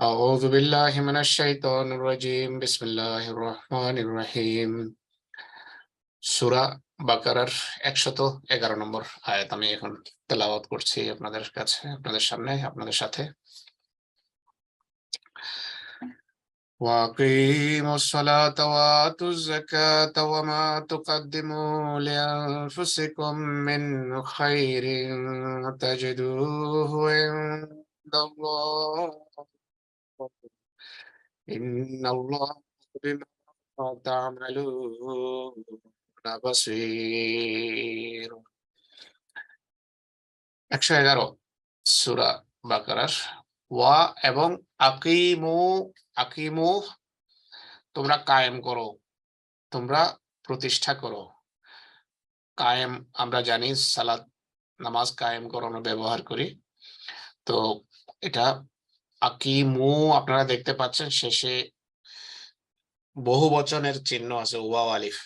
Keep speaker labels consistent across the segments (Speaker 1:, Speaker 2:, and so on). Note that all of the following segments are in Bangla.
Speaker 1: أعوذ بالله من الشيطان الرجيم بسم الله الرحمن الرحيم সূরা বাকারার 111 নম্বর আয়াত আমি এখন তেলাওয়াত করছি আপনাদের কাছে, আপনাদের সামনে, আপনাদের সাথে। وأقيموا الصلاة وآتوا الزكاة وما تقدموا لأنفسكم من خير تجدوه عند الله إن الله بما تعملون بصير। 111 সূরা বাকারার ওয়া এবং আকিমু। আকিমু তোমরা কায়েম করো, তোমরা প্রতিষ্ঠা করো। কায়েম আমরা জানি সালাত, নামাজ কায়েম করানো ব্যবহার করি। তো এটা আকিমু আপনারা দেখতে পাচ্ছেন শেষে বহু বচনের চিহ্ন আছে, ওয়া আলিফ।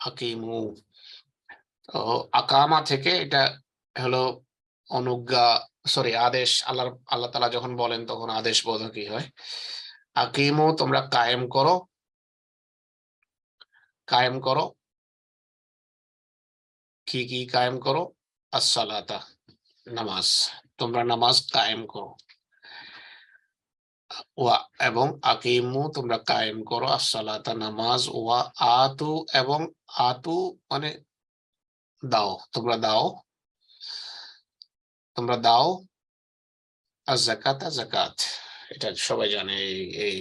Speaker 1: আকিমু আকামা থেকে এটা হলো অনুজ্ঞা, সরি আদেশ। আল্লাহ তাআলা যখন বলেন তখন আদেশ বোধকই হয়। আকিমু তোমরা কায়েম করো, কায়েম করো। কি কি কায়েম করো? as-সালাতা নামাজ, তোমরা নামাজ কায়েম করো। ওয়া এবং আকিমু তোমরা কায়েম করো as-সালাতা নামাজ। ওয়া আতু এবং আতু মানে দাও, তোমরা দাও, তোমরা দাও। az-যাকাতা যাকাত, এটা সবাই জানে এই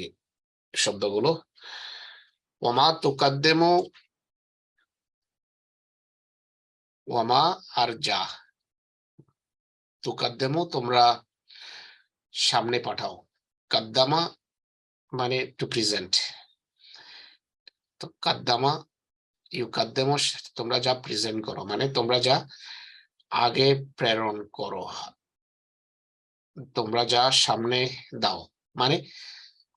Speaker 1: শব্দগুলো। ওয়ামা তুকাদ্দিমু, ওয়ামা আর যা, তুকাদ্দিমু তোমরা সামনে পাঠাও। কাদ্দামা মানে টু প্রেজেন্ট, তো কাদ্দামা ইউকাদ্দিমু তোমরা যা প্রেজেন্ট করো, মানে তোমরা যা আগে প্রেরণ করো, তোমরা যা সামনে দাও, মানে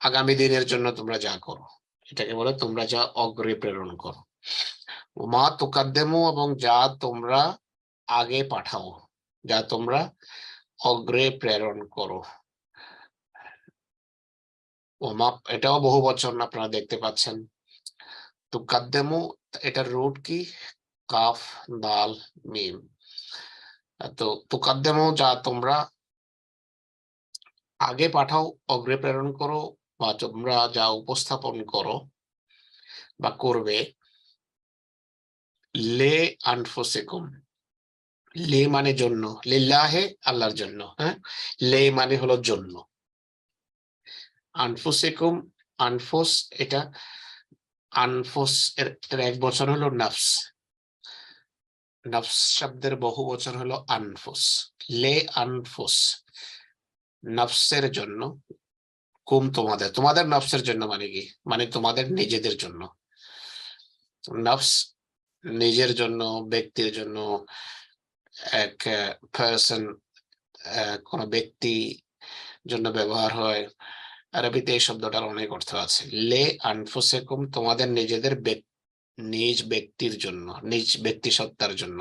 Speaker 1: আগামী দিনের জন্য তোমরা যা করো, এটাকে বলে তোমরা যা অগ্রে প্রেরণ করো। মা তুকাদ্দিমু এবং যা তোমরা আগে পাঠাও, যা তোমরা অগ্রে প্রেরণ করো। ওমা এটাও বহু বচন আপনারা দেখতে পাচ্ছেন। তুকাদ্দিমু এটার রুট কি? কাফ দাল মিম। তো তুকাদ্দিমু যা তোমরা আগে পাঠাও, অগ্রে প্রেরণ করো, বা তোমরা যা উপস্থাপন করো বা করবে। লে আনফুসিকুম, লে মানে জন্য, লিল্লাহে আল্লাহর জন্য। হ্যাঁ, লে মানে হলো জন্য। আনফুসিকুম, আনফুস এটা আনফুস এর এক বচন হলো নাফস। নাফস শব্দের বহু বচন হলো আনফুস। লে আনফুস নফসের জন্য, কুম তোমাদের, তোমাদের নফসের জন্য মানে কি? মানে তোমাদের নিজেদের জন্য। নফস নিজের জন্য, ব্যক্তির জন্য, এক পার্সন, কোন ব্যক্তি জন্য ব্যবহার হয়। আরবিতে এই শব্দটার অনেক অর্থ আছে। লে আনফুসিকুম তোমাদের নিজেদের নিজ ব্যক্তির জন্য, নিজ ব্যক্তি সত্তার জন্য।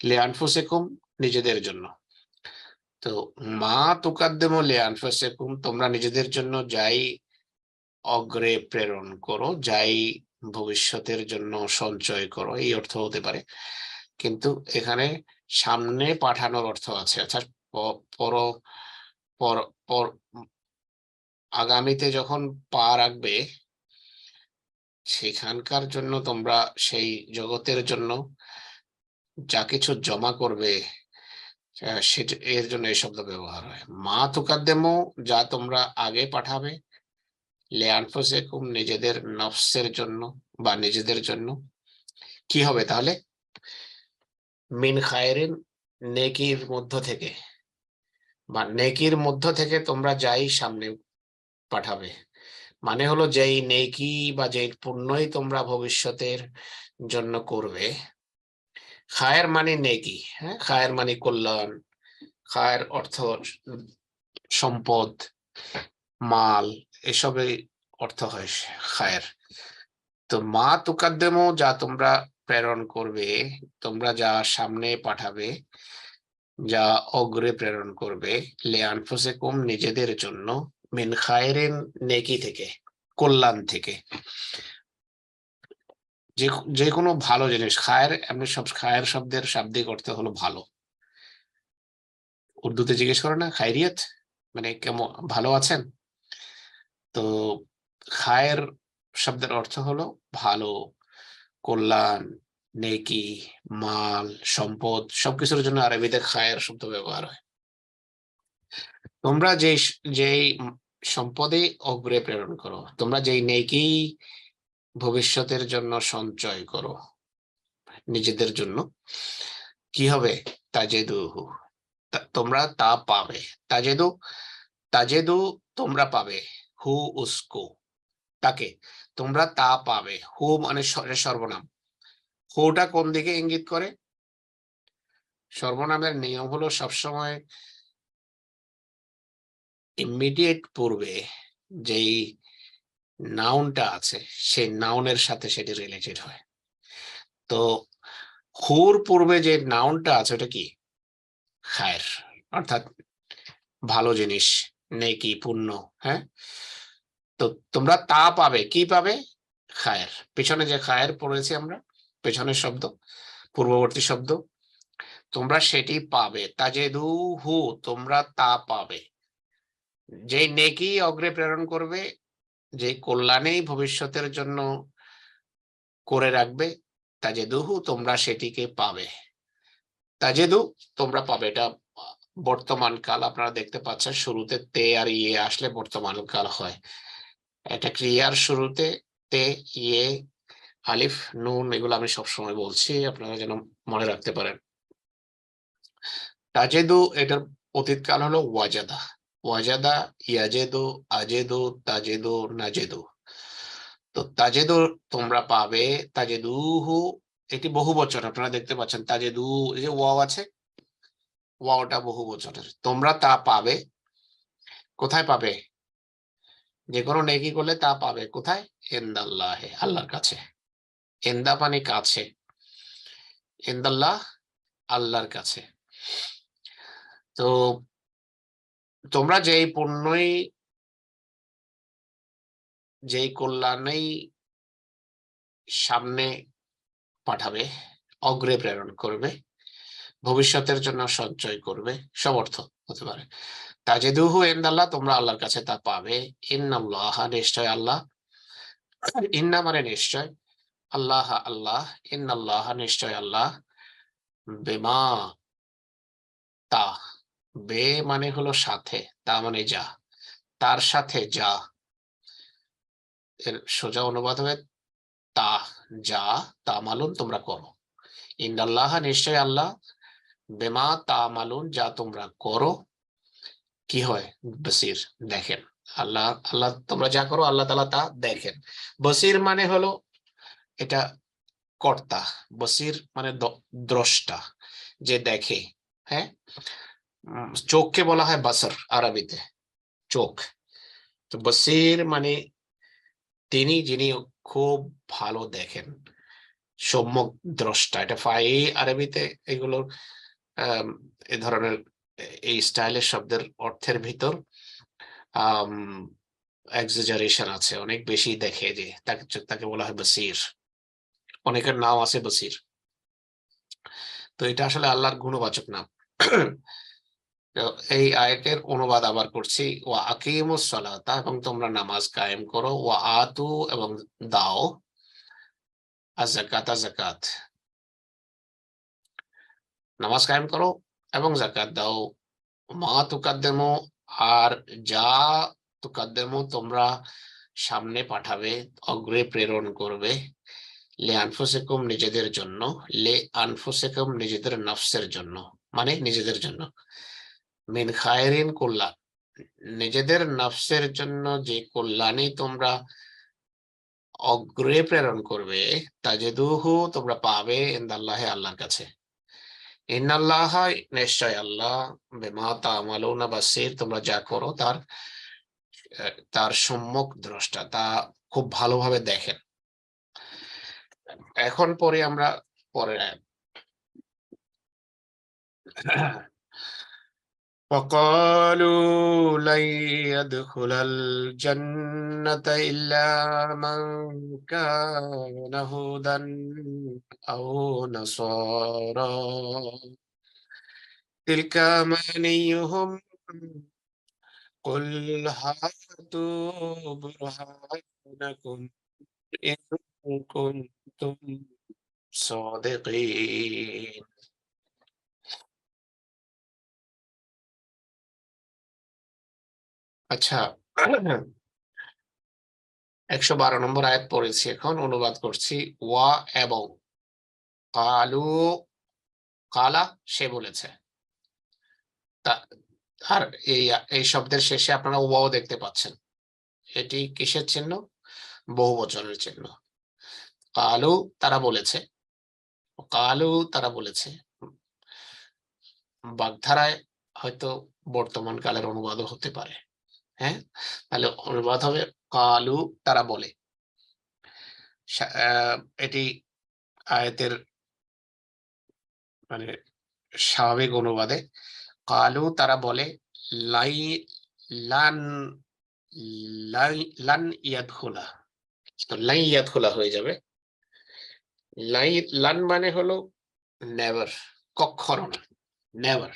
Speaker 1: লে আনফুসিকুম নিজেদের জন্য। তো মা তুকাদ্দিমু লে আনফুসিকুম তোমরা নিজেদের জন্য যাই অগ্রে প্রেরণ করো, যাই ভবিষ্যতের জন্য সঞ্চয় করো, এই অর্থ হতে পারে। কিন্তু এখানে সামনে পাঠানোর অর্থ আছে। অর্থাৎ পর পর পর আগামীতে যখন পা রাখবে সেখানকার জন্য, তোমরা সেই জগতের জন্য যা কিছু জমা করবে, সেটা এর জন্য এই শব্দ ব্যবহার হয়। মা তুকাদ্দিমু যা তোমরা আগে পাঠাবে, লে আনফুসিকুম নিজেদের নফসের জন্য বা নিজেদের জন্য। কি হবে তাহলে? মিন খায়রিন নেকির মধ্য থেকে, বা নেকির মধ্য থেকে তোমরা যাই সামনে পাঠাবে, মানে হলো যেই নেকি বা যেই পুণ্যই তোমরা ভবিষ্যতের জন্য করবে। খায়ের মানে নেকি, হ্যাঁ, খায়ের মানে কল্যাণ, খায়ের অর্থ সম্পদ, মাল, এসবের অর্থ হয় খায়ের। তো মা তুকাদ্দিমু যা তোমরা প্রেরণ করবে, তোমরা যা সামনে পাঠাবে, যা অগ্রে প্রেরণ করবে, লে আনফুসিকুম নিজেদের জন্য, মিন খায়রিন নেকি থেকে, কল্যাণ থেকে, যে যে কোনো ভালো জিনিস। খায়ের এমনি সব, খায়ের শব্দের শাব্দিক অর্থ হলো ভালো। উর্দুতে জিজ্ঞেস করে না খায়রিয়ত মানে কেমন, ভালো আছেন? তো খায়ের শব্দের অর্থ হলো ভালো, কল্যাণ, নেকি, মাল, সম্পদ, সবকিছুর জন্য আরবিতে খায়ের শব্দ ব্যবহার হয়। তোমরা যেই সম্পদে অগ্রে প্রেরণ করো, তোমরা যেই নেকি ভবিষ্যতের জন্য সঞ্চয় করো নিজেদের জন্য, কি হবে? তাজেদুহু, তোমরা তা পাবে। তাজেদু, তাজেদু তোমরা পাবে, হু উসকো, তাকে তোমরা তা পাবে। হু মানে সর্বনাম। হুটা কোন দিকে ইঙ্গিত করে? সর্বনামের নিয়ম হলো সবসময় ইমিডিয়েট পূর্বে যেই নাউনটা আছে সেই নাউনের সাথে সেটি রিলেটেড হয়। তো হুর পূর্বে যে নাউনটা আছে ওটা কি? খায়ের, অর্থাৎ ভালো জিনিস, নেকি, পুণ্য। হ্যাঁ, তো তোমরা তা পাবে, কি পাবে? খায়ের। পিছনে যে খায়ের পড়েছি আমরা, পেছনের শব্দ, পূর্ববর্তী শব্দ, তোমরা সেটি পাবে। তাজেদুহু তোমরা তা পাবে। যেই নেকি অগ্রে প্রেরণ করবে, যে কল্যাণেই ভবিষ্যতের জন্য করে রাখবে, তাজেদুহু তোমরা সেটিকে পাবে। তাজেদু তোমরা পাবে, এটা বর্তমান কাল। আপনারা দেখতে পাচ্ছেন শুরুতে তে আর ইয়ে আসলে বর্তমান কাল হয়। এটা ক্রিয়ার শুরুতে তে, ইয়ে, আলিফ, নুন এগুলো আমি সবসময় বলছি, আপনারা যেন মনে রাখতে পারেন। তাজেদু এটার অতীত কাল হলো ওয়াজাদা। ওয়াজাদা, ইয়াজেদু, আজেদু, তাজেদু, নাজেদু। তো তাজেদু তোমরা পাবে, তাজেদুহু এটি বহু বচন, আপনারা দেখতে পাচ্ছেন তাজেদু, এই যে ওয়াও আছে, ওয়াওটা বহু বচনের। তোমরা তা পাবে, কোথায় পাবে? যে কোনো নেকি করলে তা পাবে কোথায়? ইনদাল্লাহে, আল্লাহর কাছে। ইনদা মানে কাছে, ইনদাল্লাহ আল্লাহর কাছে। তো তোমরা যেই পুণ্যই, যেই কল্যাণেই সামনে পাঠাবে, অগ্রে প্রেরণ করবে, ভবিষ্যতের জন্য সঞ্চয় করবে, সব অর্থ হতে পারে। তাজেদুহু ইনদাল্লাহ তোমরা আল্লাহর কাছে তা পাবে। ইন্নাল্লাহ নিশ্চয় আল্লাহ, ইন্না মানে নিশ্চয়, আল্লাহ আল্লাহ, ইন্নাল্লাহ নিশ্চয় আল্লাহ, বেমা তা, বে মানে হলো সাথে, তা মানে যা, তার সাথে যা, এর সোজা অনুবাদ হবে তা, যা তা মালুন তোমরা করো। ইন্নাল্লাহ নিশ্চয় আল্লাহ, বেমা তা মালুন যা তোমরা করো, কি হয়? বসির, দেখেন। আল্লাহ, আল্লাহ তোমরা যা করো আল্লাহ তাআলা তা দেখেন। বসির মানে হলো এটা কর্তা, বসির মানে দ্রষ্টা, যে দেখে। হ্যাঁ, চোখকে বলা হয় বাসর আরবিতে, চোখ। তো বসির মানে তিনি যিনি খুব ভালো দেখেন, সম্যক দ্রষ্টা। এটা ফাই আরবিতে এগুলোর এ ধরনের এই স্টাইলের শব্দের অর্থের ভিতর এক্সাজারেশন আছে, অনেক বেশি দেখে, যে তাকে তাকে বলা হয় বসির। অনেকের নাম আছে বসির, তো এটা আসলে আল্লাহর গুণবাচক নাম। তো এই আয়াতের অনুবাদ আবার করছি, ওয়া আকিমুস সালাতা এবং তোমরা নামাজ কায়েম করো, ওয়া আতু এবং দাও, আযাকাতা যাকাত, নামাজ কায়েম করো এবং যাকাত দাও, মা তুকাদ্দেমু আর যা তুকাদ্দেমু তোমরা সামনে পাঠাবে, অগ্রে প্রেরণ করবে, লে আনফুসিকুম নিজেদের জন্য, লে আনফুসিকুম নিজেদের নফসের জন্য, মানে নিজেদের জন্য, মিন খায়রিন কল্যাণ, নিজেদের নফসের জন্য যে কল্যাণই তোমরা অগ্রে প্রেরণ করবে, তাজেদুহু তোমরা পাবে ইনদাল্লাহি আল্লাহর কাছে। ইন্নাল্লাহ নিশ্চয় আল্লাহ, বিমা তা'মালুনা বাসীর তোমরা যা করো তার তার সম্যক দ্রষ্টা, তা খুব ভালোভাবে দেখেন। এখন পরে আমরা পরের আয়াত। وقالوا لن يدخل الجنة إلا من كان هودا أو نصارى تلك أمانيهم قل هاتوا برهانكم إن كنتم صادقين আচ্ছা 112 নম্বর আয়াত পড়েছি, এখন অনুবাদ করছি। ওয়া এবং কালু, কালা সে বলেছে, আর এই শব্দের শেষে আপনারা ওয়াও দেখতে পাচ্ছেন, এটি কিসের চিহ্ন? বহুবচনের চিহ্ন। কালু তারা বলেছে, কালু তারা বলেছে, বাগধারায় হয়তো বর্তমান কালের অনুবাদও হতে পারে। হ্যাঁ, তাহলে অনুবাদ হবে কালু তারা বলে। এটি আয়াতের মানে স্বাভাবিক অনুবাদে কালু তারা বলে লাই লান লান ইয়াদখুলা, তো লাই ইয়াদখুলা হয়ে যাবে। লান মানে হলো নেভার, কখনো না, নেভার।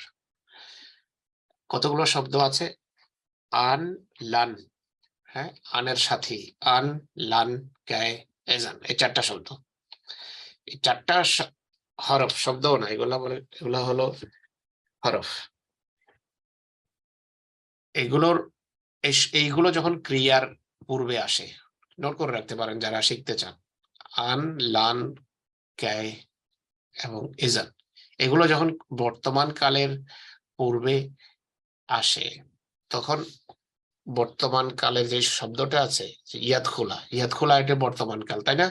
Speaker 1: কতগুলো শব্দ আছে? আন, লান, হ্যাঁ, আনের সাথী, আন, লান, গায়ে, এজান, এই চারটা শব্দ। এই চারটা হরফ, শব্দও না এগুলা, বলে এগুলা হলো হরফ। এগুলোর এইগুলো যখন ক্রিয়ার পূর্বে আসে, নোট করে রাখতে পারেন যারা শিখতে চান, আন, লান, গায়ে এবং এজান, এগুলো যখন বর্তমান কালের পূর্বে আসে, তখন বর্তমান কালের যে শব্দটা আছে ইয়াদ খোলা, ইয়াদ খোলা, এটা বর্তমান কাল, তাই না?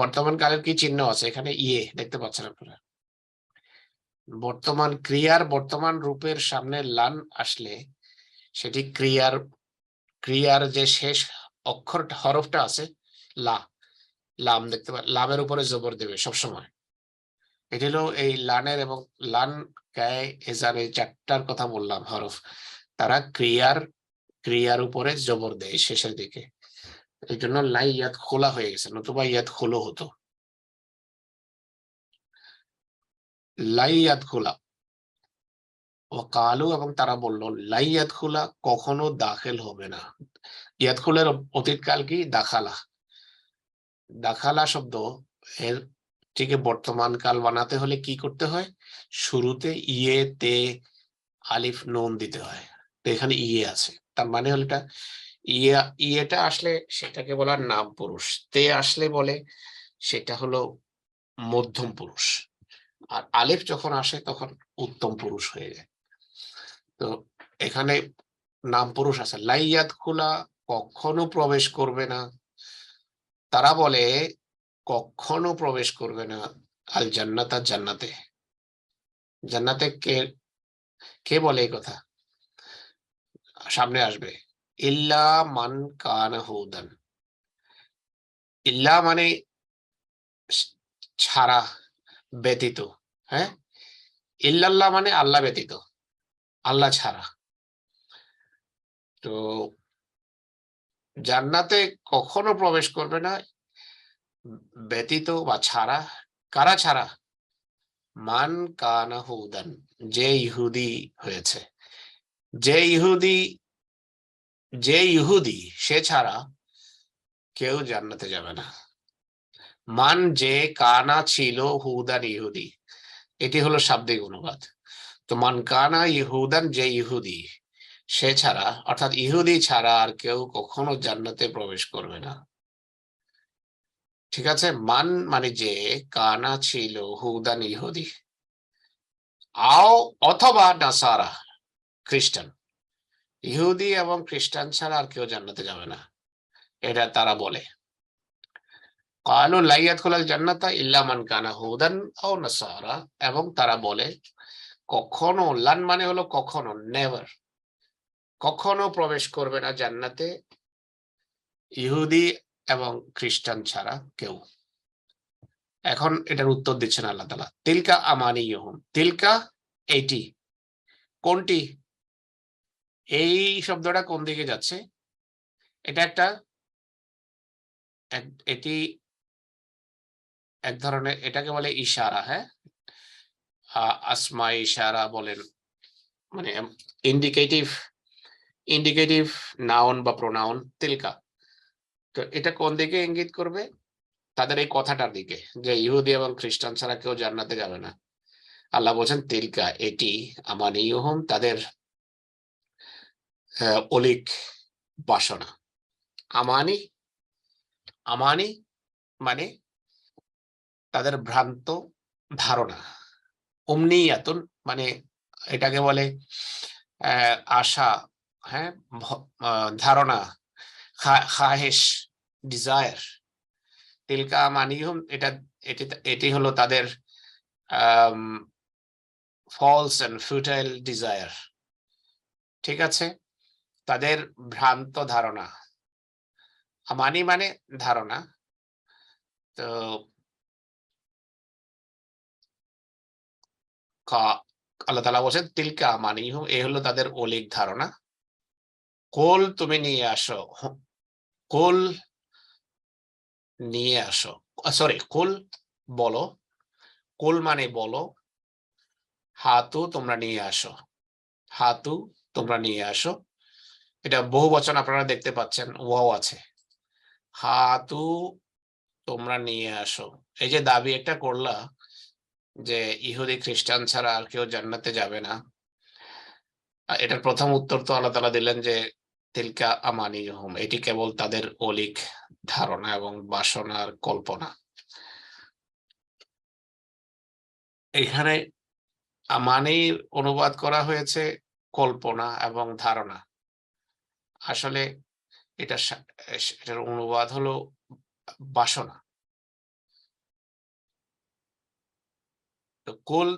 Speaker 1: বর্তমান কালের কি চিহ্ন আছে এখানে? ইয়ে দেখতে পাচ্ছেন আপনারা। বর্তমান ক্রিয়ার বর্তমান রূপের সামনে লান আসলে সেটি ক্রিয়ার যে শেষ অক্ষরটা, হরফটা আছে লা, লাম দেখতে পারেন, লামের উপরে জবর দেবে সবসময়। এটি হলো এই লানের এবং লান, গায়ে, এজান, এই চারটার কথা বললাম হরফ, তারা ক্রিয়ার উপরে জবর দেয় শেষের দিকে। এই জন্য লাই ইয়াদ খোলা হয়ে গেছে, নতুবা ইয়াদ খোলো হতো। লাই ইয়াদ খোলা ও কালু, এবং তারা বললো লাই ইয়াদ খোলা, কখনো দাখিল হবে না। ইয়াদ খোলের অতীতকাল কি? দাখালা। দাখালা শব্দ এর ঠিক বর্তমান কাল বানাতে হলে কি করতে হয়? শুরুতে ইয়ে, তে, আলিফ, নুন দিতে হয়। তো এখানে ইয়ে আছে, তার মানে হলো এটা ইয়েটা আসলে সেটাকে বলার নাম পুরুষ, তে আসলে বলে সেটা হলো মধ্যম পুরুষ, আর আলিফ যখন আসে তখন উত্তম পুরুষ হয়ে যায়। তো এখানে নাম পুরুষ আছে। লাইয়াদ খুলা, কখনো প্রবেশ করবে না, তারা বলে কখনো প্রবেশ করবে না আল জান্নাতা, জান্নাতে। জান্নাতে কে কে বলে এই কথা? সামনে আসবে। ইল্লা মান কানা হুদান, ইল্লা মানে ছাড়া, ব্যতীত। হ্যাঁ, ইল্লাল্লাহ মানে আল্লাহ ব্যতীত, আল্লাহ ছাড়া। তো জান্নাতে কখনো প্রবেশ করবে না ব্যতীত বা ছাড়া, কারা ছাড়া? মান কানা হুদান, যে ইহুদি হয়েছে, যে ইহুদি, যে ইহুদি সে ছাড়া কেউ জান্নাতে যাবে না। মান যে, কানা ছিল, হুদান ইহুদি, এটি হলো শাব্দিক অনুবাদ। তো মান কানা ইহুদান, যে ইহুদি সে ছাড়া, অর্থাৎ ইহুদি ছাড়া আর কেউ কখনো জান্নাতে প্রবেশ করবে না। ঠিক আছে, মান মানে যে, কানা ছিল, হুদান ইহুদি, আও অথবা নাসারা খ্রিস্টান। ইহুদি এবং খ্রিস্টান ছাড়া আর কেউ জান্নাতে যাবে না, এটা তারা বলে। কালু লা ইয়াদখুলাল জান্নাতা ইল্লা মান কানা হুদান আও নাসারা, এবং তারা বলে কখনো, লান মানে হলো কখনো, নেভার, কখনো প্রবেশ করবে না জান্নাতে ইহুদি এবং খ্রিস্টান ছাড়া কেউ। এখন এটার উত্তর দিচ্ছেন আল্লাহ তাআলা, তিলকা আমানিয়ুহুম, তিলকা এইটি, কোনটি? এই শব্দটা কোন দিকে যাচ্ছে? এটা একটা এটি এক ধরনের, এটাকে বলে ইশারা। হ্যাঁ, আসমা ইশারা বলেন, মানে ইন্ডিকেটিভ ইন্ডিকেটিভ নাউন বা প্রোনাউন তিলকা। তো এটা কোন দিকে ইঙ্গিত করবে? তাদের এই কথাটার দিকে, যে ইহুদি এবং খ্রিস্টান ছাড়া কেউ জান্নাতে যাবে না। আল্লাহ বলছেন তিলকা, এটি আমানিয়ুহুম, তাদের অলিক বাসনা। আমানি আমানি মানে তাদের ভ্রান্ত ধারণা। উমনিয়াতুন মানে এটাকে বলে আশা, হ্যাঁ, ধারণা, খাহেশ, ডিজায়ার। তিলকা আমানিহুম, এটি এটি হলো তাদের ফলস এন্ড ফুটাইল ডিজায়ার। ঠিক আছে, তাদের ভ্রান্ত ধারণা। আমানি মানে ধারণা। তো আল্লাহ তাআলা বলছেন তিলকা আমানিহুম, এ হলো তাদের অলিক ধারণা। কোল তুমি নিয়ে আসো, কোল নিয়ে আসো, সরি, কুল বলো, কুল মানে বলো, হাতু তোমরা নিয়ে আসো, হাতু তোমরা নিয়ে আসো। এটা বহু বচন আপনারা দেখতে পাচ্ছেন, ওয়াও আছে। হাতু তোমরা নিয়ে আসো। এই যে দাবি একটা করলা যে ইহুদি খ্রিস্টান ছাড়া আর কেউ জান্নাতে যাবে না, এটার প্রথম উত্তর তো আল্লাহ তাআলা দিলেন যে তিলকা আমানিহুম, এটি কেবল তাদের অলিক ধারণা এবং বাসনার কল্পনা। এখানে আমানির অনুবাদ করা হয়েছে কল্পনা এবং ধারণা। আসলে এটা এটার অনুবাদ হলো বাসনা। তো কুল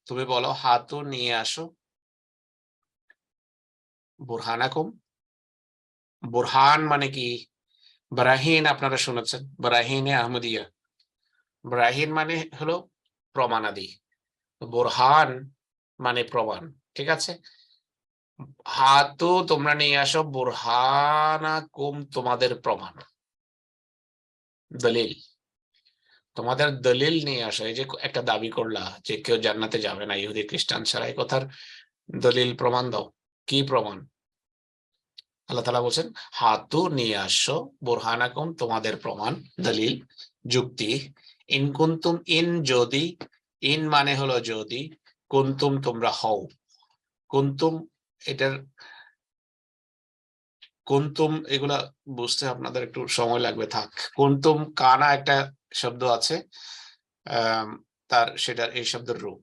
Speaker 1: তুমি বলো, হাতু নিয়ে আসো, বুরহানাকুম। বুরহান মানে কি? ব্রাহিন আপনারা শুনেছেন, ব্রাহিনে আহমদিয়া। ব্রাহিন মানে হলো প্রমাণাদি, বুরহান মানে প্রমাণ। ঠিক আছে, হাতু তোমরা নিয়ে আসো, বুরহানাকুম তোমাদের প্রমাণ, দলিল, তোমাদের দলিল নিয়ে আসো। এই যে একটা দাবি করলা যে কেউ জান্নাতে যাবে না ইহুদি খ্রিস্টান ছাড়া, এই কথার দলিল প্রমাণ দাও। কি প্রমাণ? আল্লাহ তাআলা বলছেন হাতু নিয়ে আসো, বুরহানাকুম তোমাদের প্রমাণ, দলিল, যুক্তি। ইন কুনতুম, ইন যদি, ইন মানে হলো যদি, কুনতুম তোমরা হও। কুনতুম, এটার কুনতুম এগুলা বুঝতে আপনাদের একটু সময় লাগবে, থাক। কুনতুম কানা একটা শব্দ আছে, তার সেটার এই শব্দের রূপ।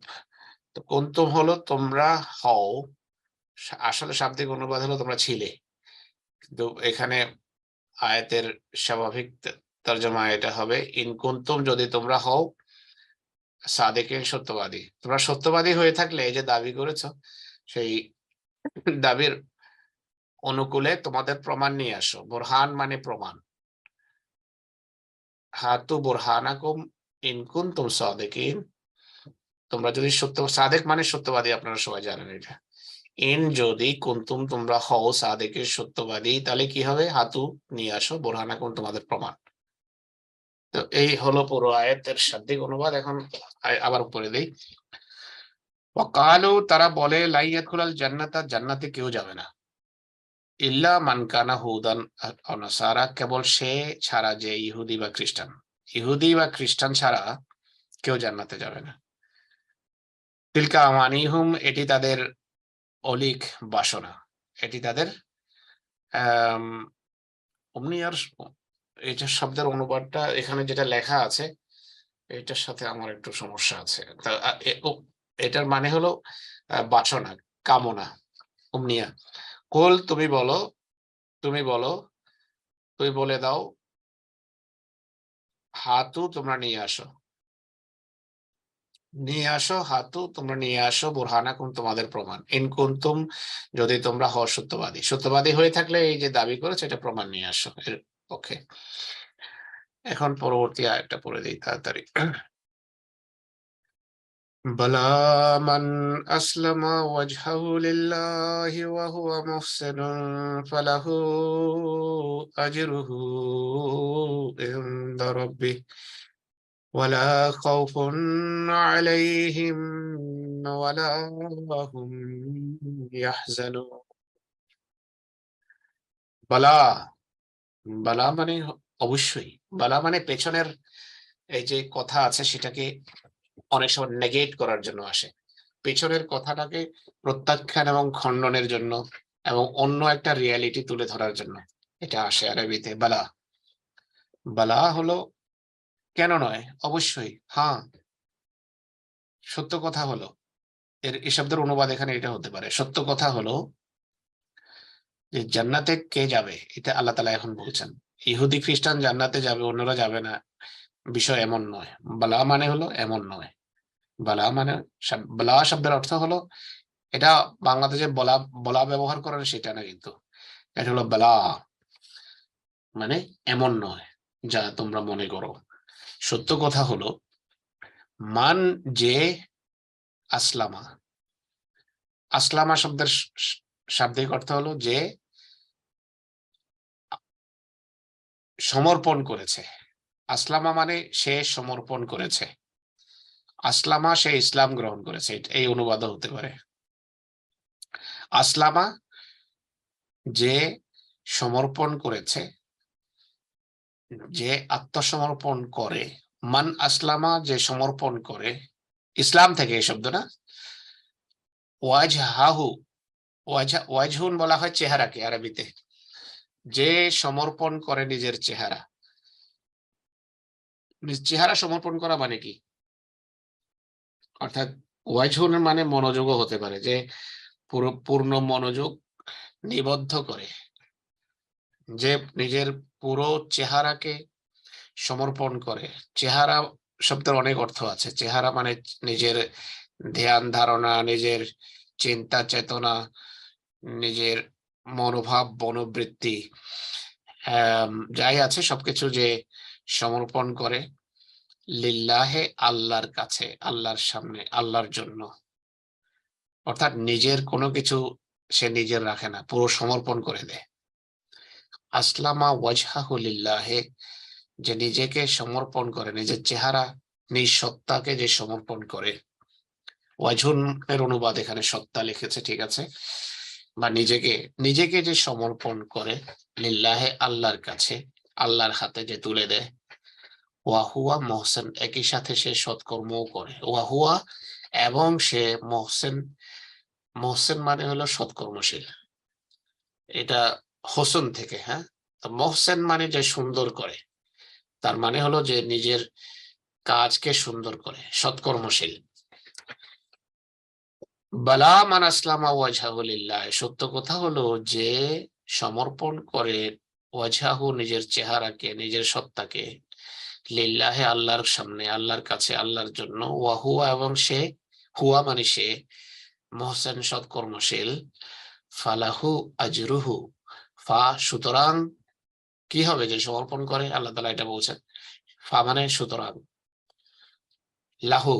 Speaker 1: তো কুনতুম হলো তোমরা হও, আসলে শাব্দিক অনুবাদ হলো তোমরা ছিলে। কিন্তু এখানে আয়াতের স্বাভাবিক তর্জমা এটা হবে ইন কুনতুম, যদি তোমরা হও, সাদেকিন সত্যবাদী। তোমরা সত্যবাদী হয়ে থাকলে এই যে দাবি করেছো, সেই দাবির অনুকূলে তোমাদের প্রমাণ নিয়ে আসো। বুরহান মানে প্রমাণ। হাতু বুরহানাকুম ইন কুনতুম সাদিকিন, তোমরা যদি সত্য, সাদেক মানে সত্যবাদী, আপনারা সবাই জানেন এটা। ইন যদি, কুনতুম তোমরা হও, সাদেকের সত্যবাদী, তাহলে কি হবে? হাতু নিয়ে আসো, বুরহানাকুম তোমাদের প্রমাণ। তো এই হলো পুরো আয়াতের শাব্দিক অনুবাদ। এখন আবার উপরে দেই। ওয়াকালু তারা বলে, লাই ইয়াদখুলাল জান্নাতা, জান্নাতে কেউ যাবে না, ইল্লা মান কানা হুদান আও নাসারা, কেবল সে ছাড়া যে ইহুদি বা খ্রিস্টান। ইহুদি বা খ্রিস্টান ছাড়া কেউ জান্নাতে যাবে না। তিলকা আমানিহুম, এটি তাদের অলিক বাসনা, এটি তাদের আহ অমনি। আর এটা শব্দের অনুবাদটা এখানে যেটা লেখা আছে, এটার সাথে আমার একটু সমস্যা আছে। এটার মানে হলো বাসনা, কামনা, উমনিয়া। কুল তুমি বলো, তুমি বলো, তুমি বলে দাও, হাতু তোমরা নিয়ে আসো, নিয়ে আসো, হাতু তোমরা নিয়ে আসো, বুরহানাকুম তোমাদের প্রমাণ, ইন কুনতুম যদি তোমরা হও সত্যবাদী। সত্যবাদী হয়ে থাকলে এই যে দাবি করেছে এটা প্রমাণ নিয়ে আসো এর পক্ষে। এখন পরবর্তী আয়াতটা পড়ে দিই তাড়াতাড়ি। بلى من أسلم وجهه لله وهو محسن فله أجره عند ربه ولا خوف عليهم ولا هم يحزنون বালা বালা মানে অবশ্যই, বালা মানে পেছনের এই যে কথা আছে সেটাকে অনেক সময় নেগেট করার জন্য আসে, পেছনের কথাটাকে প্রত্যাখ্যান এবং খণ্ডনের জন্য এবং অন্য একটা রিয়ালিটি তুলে ধরার জন্য এটা আসে আরবিতে বালা। বালা হলো কেন নয়, অবশ্যই, হ্যাঁ, সত্য কথা হলো, এই শব্দের অনুবাদ এখানে এটা হতে পারে, সত্য কথা হলো যে জান্নাতে কে যাবে এটা আল্লাহ তাআলা এখন বলছেন। ইহুদি খ্রিস্টান জান্নাতে যাবে, অন্যরা যাবে না, বিষয় এমন নয়। বালা মানে হলো এমন নয়। বালা মানে বালা শব্দের অর্থ হলো, এটা বাংলাদেশে বলা বলা ব্যবহার করেন সেটা না, কিন্তু এটা হলো বালা মানে এমন নয় যা তোমরা মনে করো। সত্য কথা হলো মান যে আসলামা, আসলামা শব্দের শাব্দিক অর্থ হলো যে সমর্পণ করেছে। আসলামা মানে সে সমর্পণ করেছে, আসলামা সে ইসলাম গ্রহণ করেছে, এই অনুবাদও হতে পারে। আসলামা যে সমর্পণ করেছে, যে আত্মসমর্পণ করে, মান আসলামা যে সমর্পণ করে, ইসলাম থেকে এই শব্দ না, ওয়াজহাহু, ওয়াজহুন বলা হয় চেহারাকে আরবিতে, যে সমর্পণ করে নিজের চেহারা। চেহারা সমর্পণ করা মানে কি, অর্থাৎ ওয়াজহুন মানে মনোযোগও হতে পারে, যে পুরো পূর্ণ মনোযোগ নিবদ্ধ করে, যে নিজের পুরো চেহারাকে সমর্পণ করে। চেহারা শব্দের অনেক অর্থ আছে, চেহারা মানে নিজের ধ্যান ধারণা, নিজের চিন্তা চেতনা, নিজের মনোভাব মনোবৃত্তি, যাই আছে সবকিছু যে সমর্পণ করে লিল্লাহে আল্লাহর কাছে, আল্লাহর সামনে, আল্লাহর জন্য। অর্থাৎ নিজের কোনো কিছু সে নিজের রাখে না, পুরো সমর্পণ করে দেয়। আসলামা ওয়াজহাহু লিল্লাহে, যে নিজেকে সমর্পণ করে, নিজের চেহারা নিজ সত্তাকে যে সমর্পণ করে। ওয়াজহুন এর অনুবাদ এখানে সত্তা লিখেছে, ঠিক আছে, বা নিজেকে নিজেকে যে সমর্পণ করে লিল্লাহে আল্লাহর কাছে, আল্লাহর হাতে যে তুলে দেয়। ওয়াহুয়া মহসেন, একই সাথে সে সৎকর্মও করে। ওয়াহুয়া এবং সে মহসেন, মহসেন মানে হলো সৎকর্মশীল, এটা হোসেন থেকে, হ্যাঁ, তো মহসেন মানে যে সুন্দর করে, তার মানে হলো যে নিজের কাজকে সুন্দর করে, সৎকর্মশীল। বালা মান আসলামা ওয়াজহাহু লিল্লাহ, সত্য কথা হলো যে সমর্পণ করে ওয়াজহাহু নিজের চেহারাকে, নিজের সত্তাকে লিল্লাহে আল্লাহর সামনে, আল্লাহর কাছে, আল্লাহর জন্য। ওয়াহুয়া এবং সে, হুয়া মানে সে, মহসেন সৎকর্মশীল। ফালাহু আজরুহু, ফা সুতরাং কি হবে, যে সমর্পণ করে, আল্লাহ তাআলা এটা বলছেন। ফা মানে সুতরাং, লাহু,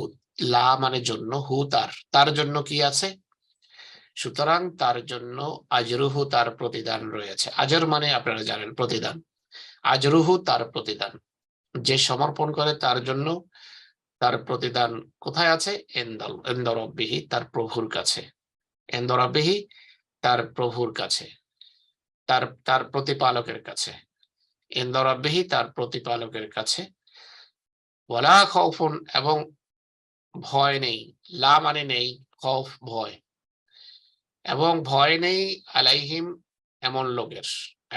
Speaker 1: লা মানে জন্য, হু তার, তার জন্য কি আছে, সুতরাং তার জন্য আজরুহু তার প্রতিদান রয়েছে। আজর মানে আপনারা জানেন প্রতিদান, আজরুহু তার প্রতিদান, যে সমর্পণ করে তার জন্য তার প্রতিদান কোথায় আছে, ইনদা রাব্বিহি, তার প্রভুর কাছে। ইনদা রাব্বিহি, তার প্রভুর কাছে, তার তার প্রতিপালকের কাছে। ইনদা রাব্বিহি, তার প্রতিপালকের কাছে। ওয়ালা খাউফুন, এবং ভয় নেই, লা মানে নেই, খৌফ ভয়, এবং ভয় নেই আলাইহিম, এমন লোকের,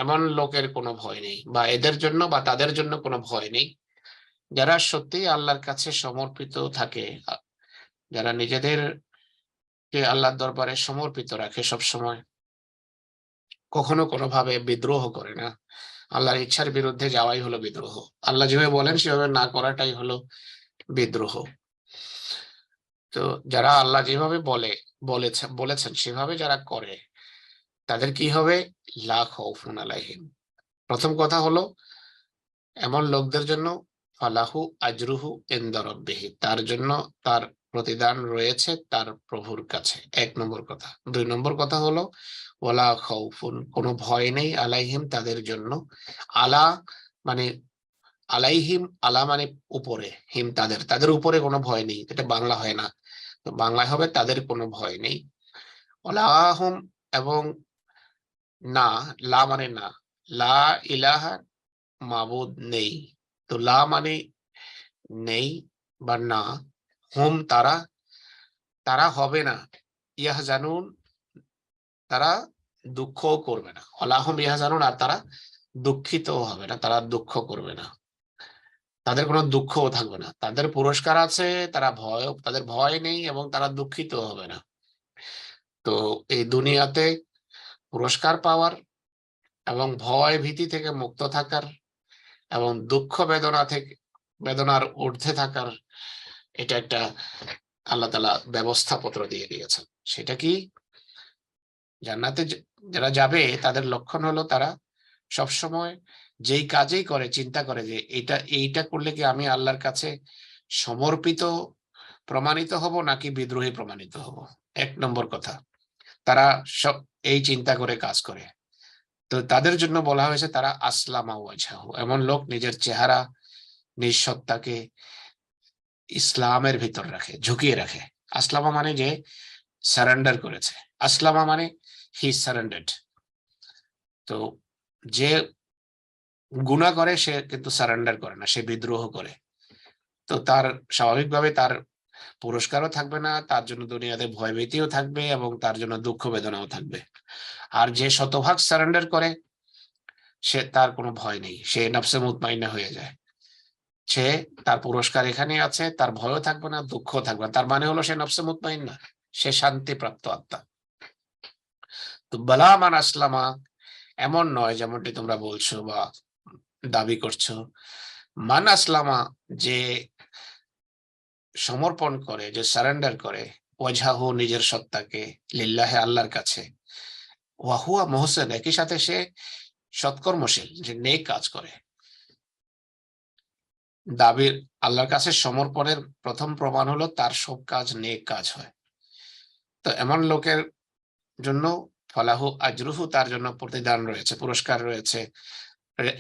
Speaker 1: এমন লোকের কোনো ভয় নেই, বা এদের জন্য বা তাদের জন্য কোনো ভয় নেই, যারা সত্যি আল্লাহর কাছে সমর্পিত থাকে, যারা নিজেদেরকে আল্লাহর দরবারে সমর্পিত রাখে সব সময়, কখনো কোনোভাবে বিদ্রোহ করে না। আল্লাহর ইচ্ছার বিরুদ্ধে যাওয়াই হলো বিদ্রোহ, আল্লাহ যেভাবে বলেন সেভাবে না করাটাই হলো বিদ্রোহ। তো যারা আল্লাহ যেভাবে বলেছেন সেভাবে যারা করে, তাদের কি হবে, লা খাউফুন আলাইহিম। প্রথম কথা হলো এমন লোকদের জন্য ফালাহু আজরুহু ইনদা রাব্বিহি, তার জন্য তার প্রতিদান রয়েছে তার প্রভুর কাছে, 1 নম্বর কথা। 2 নম্বর কথা হলো ওয়ালা খাউফুন, কোনো ভয় নেই আলাইহিম তাদের জন্য। আলা মানে আলাইহিম, আলা মানে উপরে, হিম তাদের, তাদের উপরে কোনো ভয় নেই, এটা বাংলা হয় না, তো বাংলায় হবে তাদের কোনো ভয় নেই। ওয়ালাহুম, এবং না, লা মানে না, লা ইলাহা মাবুদ নেই, তো লা মানে নেই বা না, হুম তারা, তারা হবে না, ইয়াহজানুন তারা দুঃখও করবে না, ওয়ালাহুম ইয়াহজানুন আর তারা দুঃখিতও হবে না, তারা দুঃখ করবে না, তাদের কোনো দুঃখও থাকবে না, তাদের পুরস্কার আছে, তারা ভয়, তাদের ভয় নেই এবং তারা দুঃখিত হবে না। তো এই দুনিয়াতে পুরস্কার পাওয়ার এবং ভয় ভীতি থেকে মুক্ত থাকার এবং দুঃখ বেদনা থেকে, বেদনার ঊর্ধ্বে থাকার, এটা একটা আল্লাহ তাআলা ব্যবস্থাপত্র দিয়ে দিয়েছেন। সেটা কি, জান্নাতে যারা যাবে তাদের লক্ষণ হলো তারা সবসময় যেই কাজেই করে চিন্তা করে যে এইটা করলে কি আমি আল্লাহর কাছে সমর্পিত প্রমাণিত হব নাকি বিদ্রোহী প্রমাণিত হব। 1 নম্বর কথা, তারা সব এই চিন্তা করে কাজ করে। তো তাদের জন্য বলা হয়েছে তারা আসলামা ওয়াজহাহু, এমন লোক নিজের চেহারা, নিজ সত্তাকে ইসলামের ভিতর রাখে, ঝুঁকিয়ে রাখে। আসলামা মানে যে সারেন্ডার করেছে, আসলামা মানে হি সারেন্ডার্ড। তো যে গুনাহ করে সে কিন্তু সারেন্ডার করে না, সে বিদ্রোহ করে। তো তার স্বাভাবিকভাবে তার পুরস্কারও থাকবে না, তার জন্য দুনিয়াতে ভয়ভীতিও থাকবে এবং তার জন্য দুঃখ বেদনাও থাকবে। আর যে শতভাগ সারেন্ডার করে সে, তার কোনো ভয় নেই, সে নফসে মুতমাইন্না হয়ে যায়, সে তার পুরস্কার এখানে আছে, তার ভয়ও থাকবে না, দুঃখও থাকবে না, তার মানে হলো সে নফসে মুতমাইন্না, সে শান্তিপ্রাপ্ত আত্মা। তো বালা মান আসলামা এমন নয় যেমনটি তোমরা বলছো বা দাবি করছো। মান আসলামা যে সমর্পণ করে, যে সারেন্ডার করে, ওয়াজহাহু নিজের সত্তাকে, লিল্লাহে আল্লাহর কাছে, ওয়াহুয়া মুহসিন একই সাথে সে সৎকর্মশীল, যে নেক কাজ করে। দাবির আল্লাহর কাছে সমর্পণের প্রথম প্রমাণ হলো তার সব কাজ নেক কাজ হয়। তো এমন লোকের জন্য ফালাহু আজরুহু, তার জন্য প্রতিদান রয়েছে, পুরস্কার রয়েছে,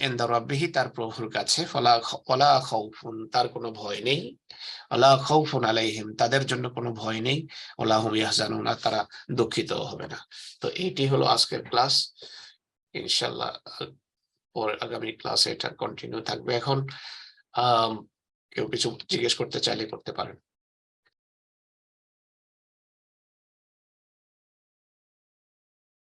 Speaker 1: ইনদা রাব্বিহি তার প্রভুর কাছে, ওয়ালা খাউফুন তার কোনো ভয় নেই, ওয়ালা খাউফুন আলাইহিম তাদের জন্য কোনো ভয় নেই, ওয়ালা হুম ইয়াহজানুন আর তারা দুঃখিত হবে না। তো এইটি হলো আজকের ক্লাস, ইনশাআল্লাহ পরে আগামী ক্লাসে এটা কন্টিনিউ থাকবে। এখন কেউ কিছু জিজ্ঞেস করতে চাইলে করতে পারেন।